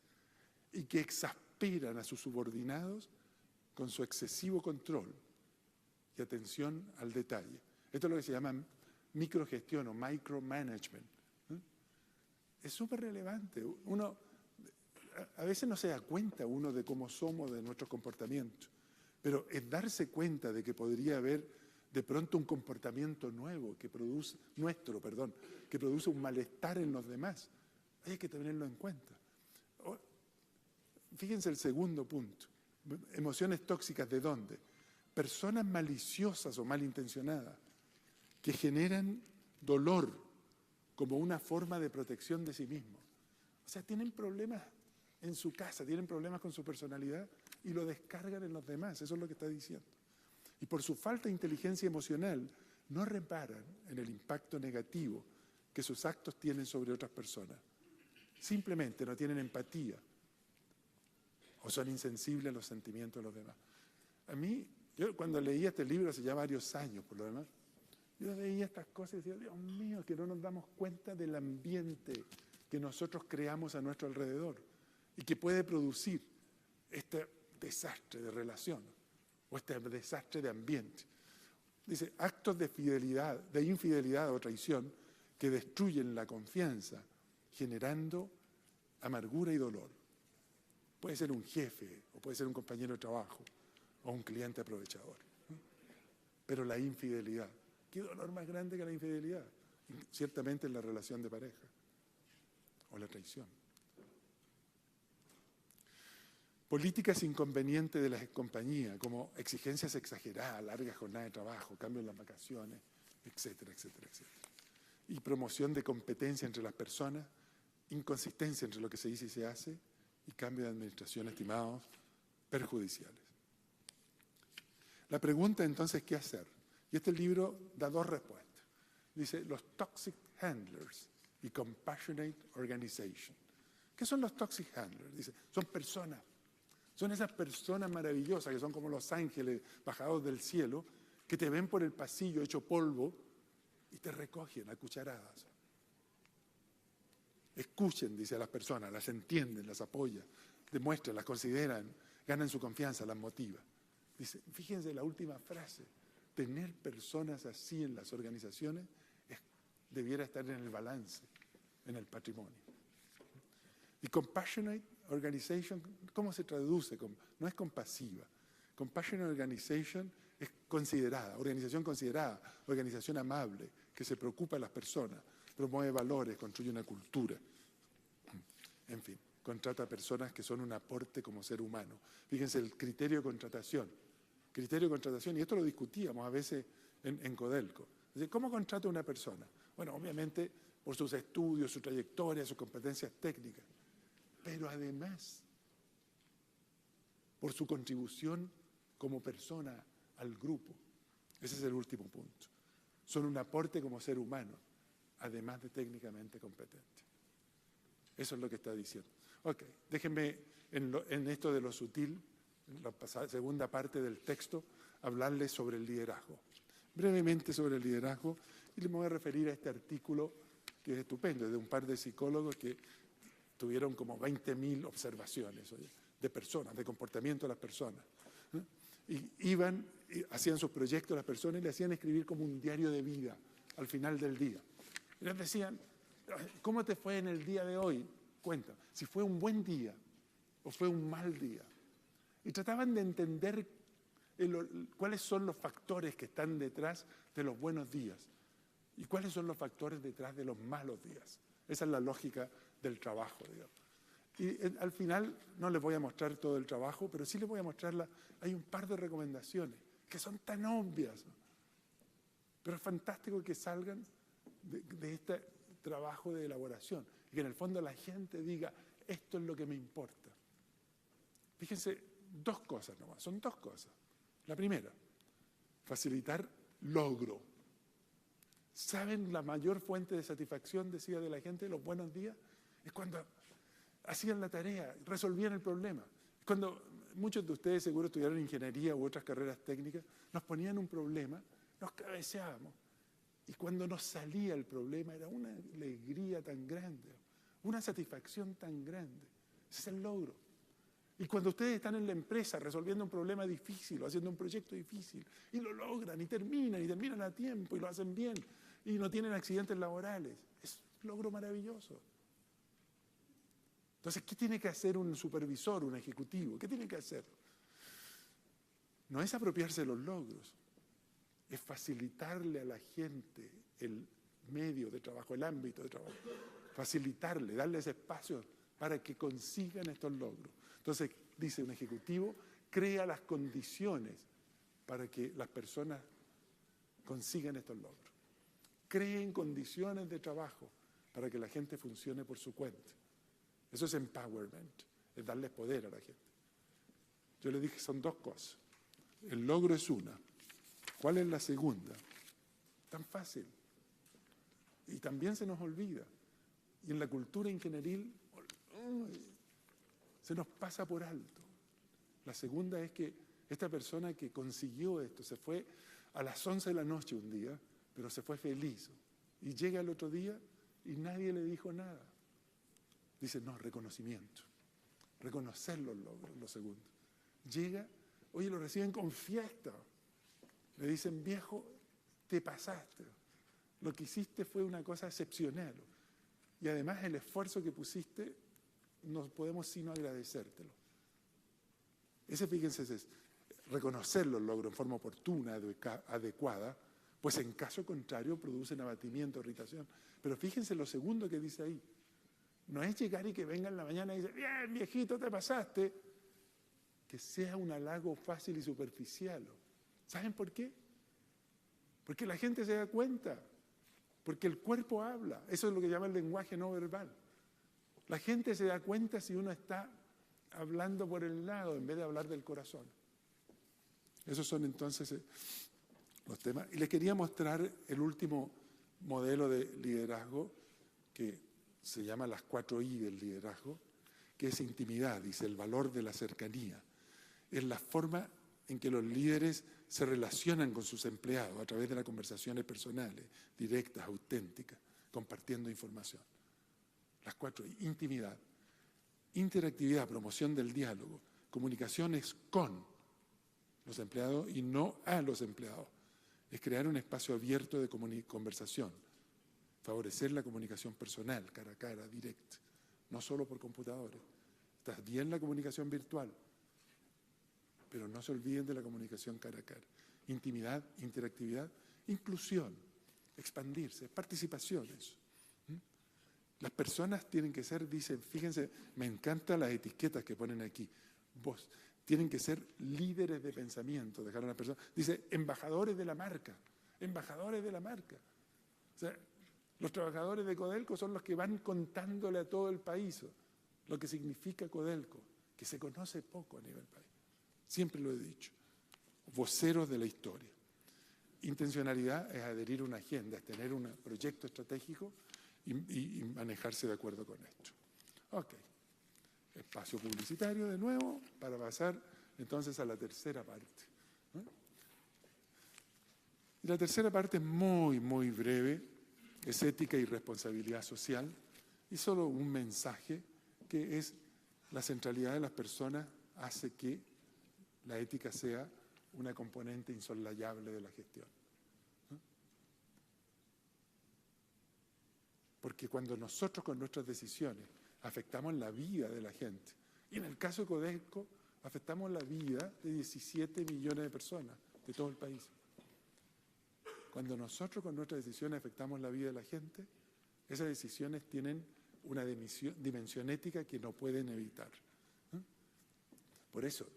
S1: y que exasperan a sus subordinados con su excesivo control y atención al detalle. Esto es lo que se llama microgestión o micromanagement. Es súper relevante. Uno a veces no se da cuenta uno de cómo somos, de nuestros comportamientos, pero es darse cuenta de que podría haber de pronto un comportamiento nuevo que produce un malestar en los demás. Hay que tenerlo en cuenta. Fíjense el segundo punto. Emociones tóxicas, ¿de dónde? Personas maliciosas o malintencionadas que generan dolor como una forma de protección de sí mismos. O sea, tienen problemas en su casa, tienen problemas con su personalidad y lo descargan en los demás. Eso es lo que está diciendo. Y por su falta de inteligencia emocional, no reparan en el impacto negativo que sus actos tienen sobre otras personas. simplemente no tienen empatía o son insensibles a los sentimientos de los demás. A mí, yo cuando leía este libro hace ya varios años, por lo demás, yo leía estas cosas y decía, Dios mío, que no nos damos cuenta del ambiente que nosotros creamos a nuestro alrededor y que puede producir este desastre de relación o este desastre de ambiente. Dice, actos de fidelidad, de infidelidad o traición que destruyen la confianza, generando amargura y dolor. Puede ser un jefe, o puede ser un compañero de trabajo, o un cliente aprovechador. Pero la infidelidad, ¿qué dolor más grande que la infidelidad? Ciertamente en la relación de pareja, o la traición. Políticas inconvenientes de las compañías, como exigencias exageradas, largas jornadas de trabajo, cambio en las vacaciones, etcétera, etcétera, etcétera. Y promoción de competencia entre las personas, inconsistencia entre lo que se dice y se hace, y cambio de administración estimados perjudiciales. La pregunta entonces, ¿qué hacer? Y este libro da dos respuestas. Dice, los toxic handlers y compassionate organization. ¿Qué son los toxic handlers? Dice, son personas. Son esas personas maravillosas que son como los ángeles bajados del cielo, que te ven por el pasillo hecho polvo y te recogen a cucharadas. Escuchen, dice a las personas, las entienden, las apoyan, demuestran, las consideran, ganan su confianza, las motiva. Dice, fíjense la última frase, tener personas así en las organizaciones debiera estar en el balance, en el patrimonio. Y compassionate organization, ¿cómo se traduce? No es compasiva. Compassionate organization es considerada, organización considerada, organización amable, que se preocupa de las personas, promueve valores, construye una cultura. En fin, contrata personas que son un aporte como ser humano. Fíjense el criterio de contratación. Criterio de contratación, y esto lo discutíamos a veces en Codelco. Es decir, ¿cómo contrata una persona? Bueno, obviamente por sus estudios, su trayectoria, sus competencias técnicas, pero además por su contribución como persona al grupo. Ese es el último punto. Son un aporte como ser humano, además de técnicamente competente. Eso es lo que está diciendo. Ok, déjenme en esto de lo sutil, en la segunda parte del texto, hablarles sobre el liderazgo. Brevemente sobre el liderazgo, y les voy a referir a este artículo que es estupendo, de un par de psicólogos que tuvieron como 20.000 observaciones de personas, de comportamiento de las personas. Y iban, hacían sus proyectos las personas y le hacían escribir como un diario de vida al final del día. Y les decían, ¿cómo te fue en el día de hoy? Cuenta, si fue un buen día o fue un mal día. Y trataban de entender cuáles son los factores que están detrás de los buenos días y cuáles son los factores detrás de los malos días. Esa es la lógica del trabajo, digamos. Y al final no les voy a mostrar todo el trabajo, pero sí les voy a mostrar, hay un par de recomendaciones que son tan obvias, ¿no? Pero es fantástico que salgan de este trabajo de elaboración y que en el fondo la gente diga, esto es lo que me importa. Fíjense, dos cosas nomás, son dos cosas. La primera, facilitar logro. ¿Saben la mayor fuente de satisfacción, decía, de la gente, los buenos días? Es cuando hacían la tarea, resolvían el problema. Cuando muchos de ustedes seguro estudiaron ingeniería u otras carreras técnicas, nos ponían un problema, nos cabeceábamos. Y cuando nos salía el problema era una alegría tan grande, una satisfacción tan grande. Ese es el logro. Y cuando ustedes están en la empresa resolviendo un problema difícil o haciendo un proyecto difícil y lo logran y terminan a tiempo y lo hacen bien y no tienen accidentes laborales, es un logro maravilloso. Entonces, ¿qué tiene que hacer un supervisor, un ejecutivo? ¿Qué tiene que hacer? No es apropiarse de los logros, es facilitarle a la gente el medio de trabajo, el ámbito de trabajo, facilitarle, darles espacio para que consigan estos logros. Entonces, dice un ejecutivo, crea las condiciones para que las personas consigan estos logros. Creen condiciones de trabajo para que la gente funcione por su cuenta. Eso es empowerment, es darles poder a la gente. Yo le dije, son dos cosas. El logro es una. ¿Cuál es la segunda? Tan fácil. Y también se nos olvida. Y en la cultura ingenieril se nos pasa por alto. La segunda es que esta persona que consiguió esto se fue a las 11 de la noche un día, pero se fue feliz. Y llega el otro día y nadie le dijo nada. Dice, no, reconocimiento. Reconocer los logros, lo segundo. Llega, oye, lo reciben con fiesta. Le dicen, viejo, te pasaste. Lo que hiciste fue una cosa excepcional. Y además el esfuerzo que pusiste, no podemos sino agradecértelo. Ese, fíjense, es reconocer los logros en forma oportuna, adecuada, pues en caso contrario producen abatimiento, irritación. Pero fíjense lo segundo que dice ahí. No es llegar y que venga en la mañana y dice, bien, viejito, te pasaste. Que sea un halago fácil y superficial. ¿Saben por qué? Porque la gente se da cuenta. Porque el cuerpo habla. Eso es lo que llama el lenguaje no verbal. La gente se da cuenta si uno está hablando por el lado en vez de hablar del corazón. Esos son entonces los temas. Y les quería mostrar el último modelo de liderazgo que se llama las 4 I del liderazgo, que es intimidad, dice, el valor de la cercanía. Es la forma en que los líderes se relacionan con sus empleados a través de las conversaciones personales, directas, auténticas, compartiendo información. Las 4 I, intimidad, interactividad, promoción del diálogo, comunicaciones con los empleados y no a los empleados. Es crear un espacio abierto de conversación, favorecer la comunicación personal, cara a cara, directa, no solo por computadores. Está bien la comunicación virtual, pero no se olviden de la comunicación cara a cara. Intimidad, interactividad, inclusión, expandirse, participaciones. Las personas tienen que ser, dicen, fíjense, me encantan las etiquetas que ponen aquí. Vos, tienen que ser líderes de pensamiento, dejaron a las personas. Dice, embajadores de la marca, embajadores de la marca. O sea, los trabajadores de Codelco son los que van contándole a todo el país lo que significa Codelco, que se conoce poco a nivel país. Siempre lo he dicho. Voceros de la historia. Intencionalidad es adherir a una agenda, es tener un proyecto estratégico y manejarse de acuerdo con esto. Ok. Espacio publicitario de nuevo para pasar entonces a la tercera parte. Y la tercera parte es muy, muy breve. Es ética y responsabilidad social. Y solo un mensaje que es la centralidad de las personas hace que la ética sea una componente insoslayable de la gestión. Porque cuando nosotros con nuestras decisiones afectamos la vida de la gente, y en el caso de Codelco afectamos la vida de 17 millones de personas de todo el país. Cuando nosotros con nuestras decisiones afectamos la vida de la gente, esas decisiones tienen una dimensión ética que no pueden evitar. Por eso,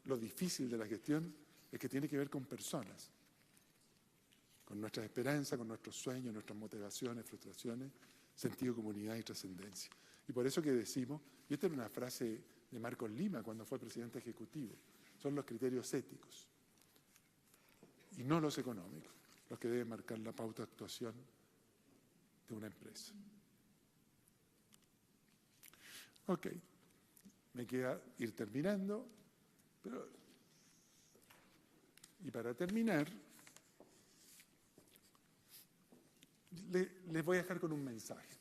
S1: lo difícil de la gestión es que tiene que ver con personas, con nuestras esperanzas, con nuestros sueños, nuestras motivaciones, frustraciones, sentido de comunidad y trascendencia. Y por eso que decimos, y esta era una frase de Marcos Lima cuando fue presidente ejecutivo, son los criterios éticos y no los económicos los que deben marcar la pauta de actuación de una empresa. Ok, me queda ir terminando, y para terminar, les voy a dejar con un mensaje.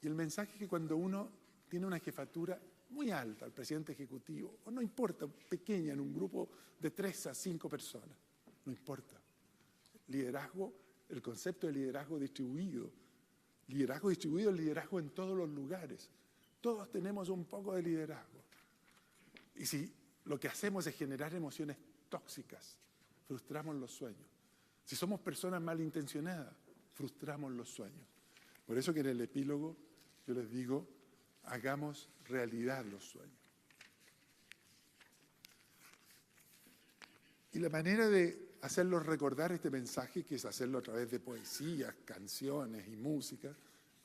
S1: Y el mensaje es que cuando uno tiene una jefatura muy alta, el presidente ejecutivo, o no importa, pequeña, en un grupo de 3 a 5 personas, no importa. Liderazgo, el concepto de liderazgo distribuido es liderazgo en todos los lugares. Todos tenemos un poco de liderazgo. Y si lo que hacemos es generar emociones tóxicas, frustramos los sueños. Si somos personas malintencionadas, frustramos los sueños. Por eso que en el epílogo yo les digo, hagamos realidad los sueños. Y la manera de hacerlos recordar este mensaje, que es hacerlo a través de poesías, canciones y música,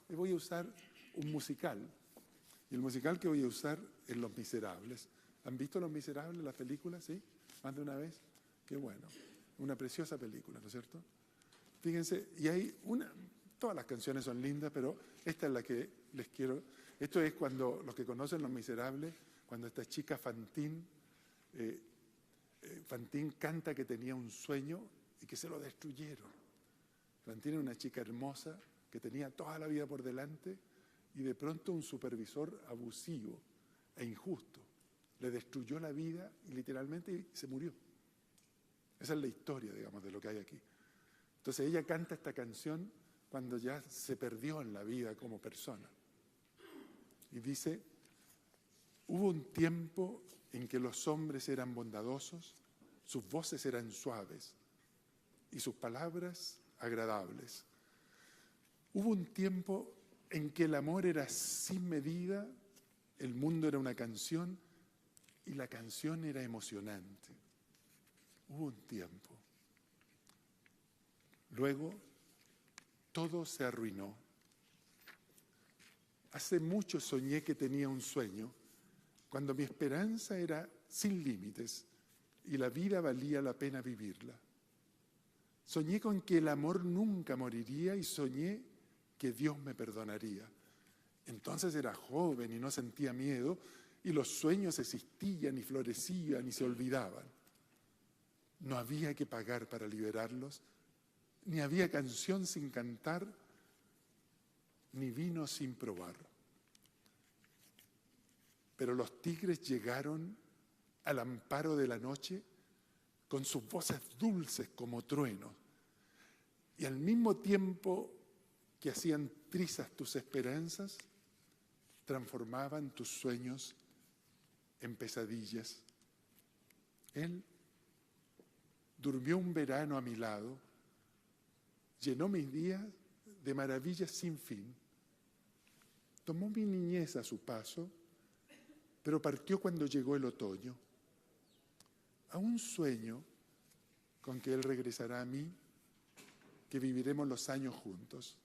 S1: les voy a usar un musical. Y el musical que voy a usar es Los Miserables. ¿Han visto Los Miserables, la película? ¿Sí? ¿Más de una vez? Qué bueno. Una preciosa película, ¿no es cierto? Fíjense, y hay todas las canciones son lindas, pero esta es la que les quiero. Esto es cuando, los que conocen Los Miserables, cuando esta chica Fantine canta que tenía un sueño y que se lo destruyeron. Fantine era una chica hermosa que tenía toda la vida por delante y de pronto un supervisor abusivo e injusto le destruyó la vida y literalmente se murió. Esa es la historia, digamos, de lo que hay aquí. Entonces ella canta esta canción cuando ya se perdió en la vida como persona. Y dice: hubo un tiempo en que los hombres eran bondadosos, sus voces eran suaves y sus palabras agradables. Hubo un tiempo en que el amor era sin medida, el mundo era una canción y la canción era emocionante. Hubo un tiempo. Luego, todo se arruinó. Hace mucho soñé que tenía un sueño, cuando mi esperanza era sin límites y la vida valía la pena vivirla. Soñé con que el amor nunca moriría y soñé que Dios me perdonaría. Entonces era joven y no sentía miedo y los sueños existían y florecían y se olvidaban. No había que pagar para liberarlos, ni había canción sin cantar, ni vino sin probar. Pero los tigres llegaron al amparo de la noche con sus voces dulces como truenos, y al mismo tiempo que hacían trizas tus esperanzas, transformaban tus sueños en pesadillas. Él durmió un verano a mi lado, llenó mis días de maravillas sin fin, tomó mi niñez a su paso, pero partió cuando llegó el otoño. Aún sueño con que Él regresará a mí, que viviremos los años juntos.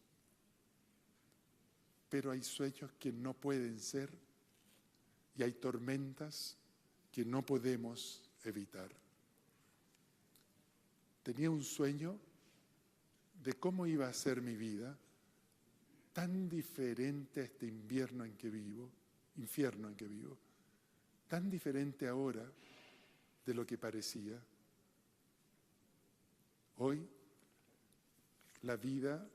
S1: Pero hay sueños que no pueden ser y hay tormentas que no podemos evitar. Tenía un sueño de cómo iba a ser mi vida, tan diferente a este infierno en que vivo, tan diferente ahora de lo que parecía. Hoy la vida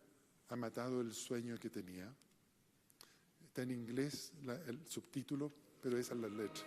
S1: ha matado el sueño que tenía. Está en inglés el subtítulo, pero esa es la letra.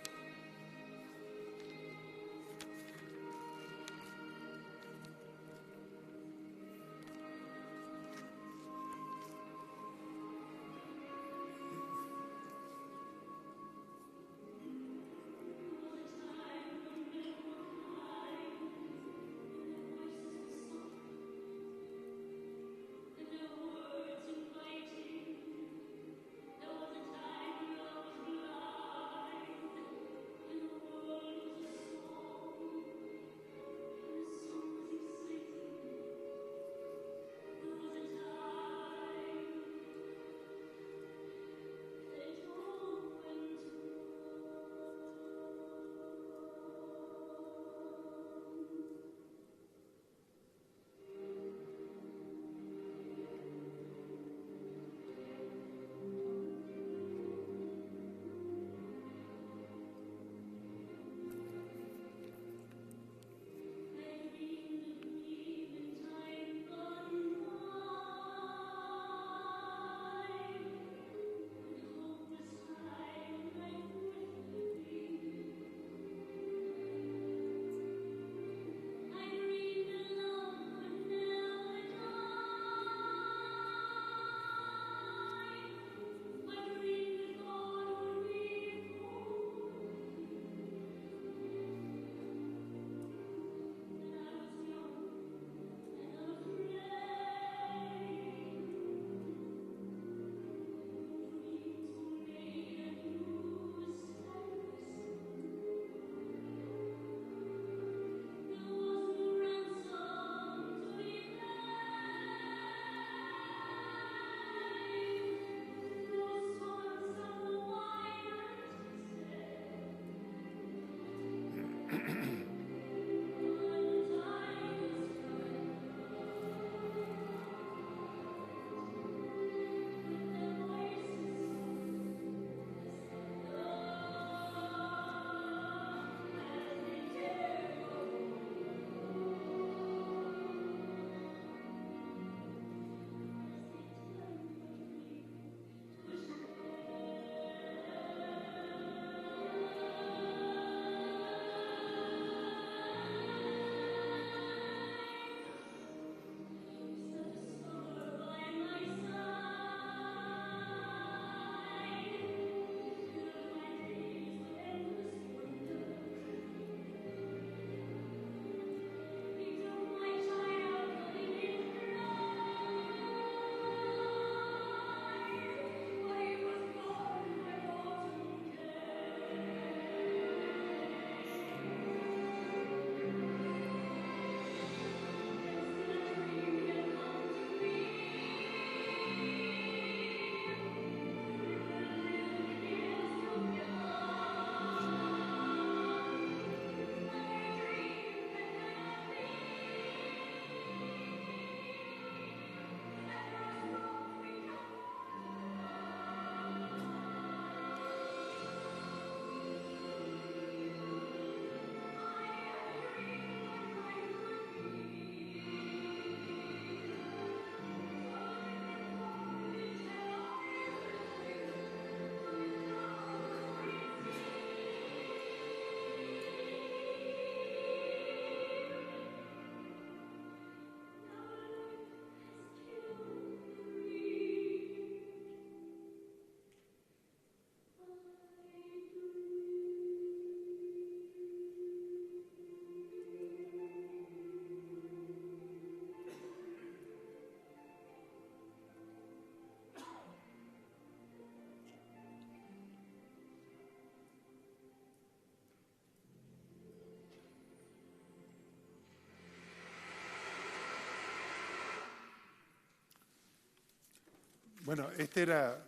S1: Bueno, este era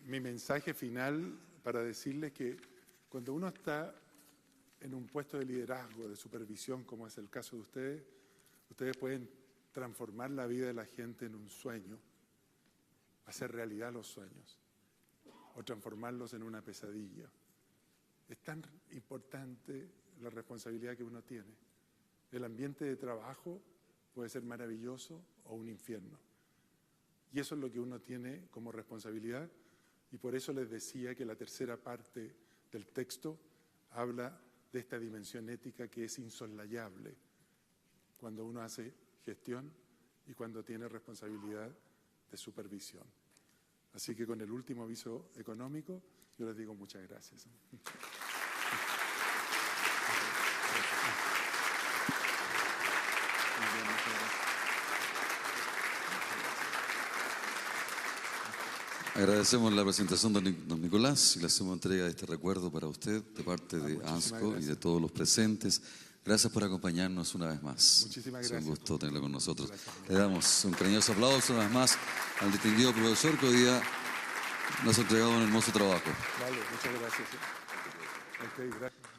S1: mi mensaje final para decirles que cuando uno está en un puesto de liderazgo, de supervisión, como es el caso de ustedes, ustedes pueden transformar la vida de la gente en un sueño, hacer realidad los sueños, o transformarlos en una pesadilla. Es tan importante la responsabilidad que uno tiene. El ambiente de trabajo puede ser maravilloso o un infierno. Y eso es lo que uno tiene como responsabilidad, y por eso les decía que la tercera parte del texto habla de esta dimensión ética que es insoslayable cuando uno hace gestión y cuando tiene responsabilidad de supervisión. Así que con el último aviso económico, yo les digo muchas gracias.
S2: Agradecemos la presentación de don Nicolás y le hacemos entrega de este recuerdo para usted de parte de ANSCO y de todos los presentes. Gracias por acompañarnos una vez más.
S1: Muchísimas
S2: gracias. Es un gusto tenerlo con nosotros.
S1: Gracias.
S2: Le damos un cariñoso aplauso una vez más al distinguido profesor que hoy día nos ha entregado un hermoso trabajo.
S1: Vale, muchas gracias. Okay, gracias.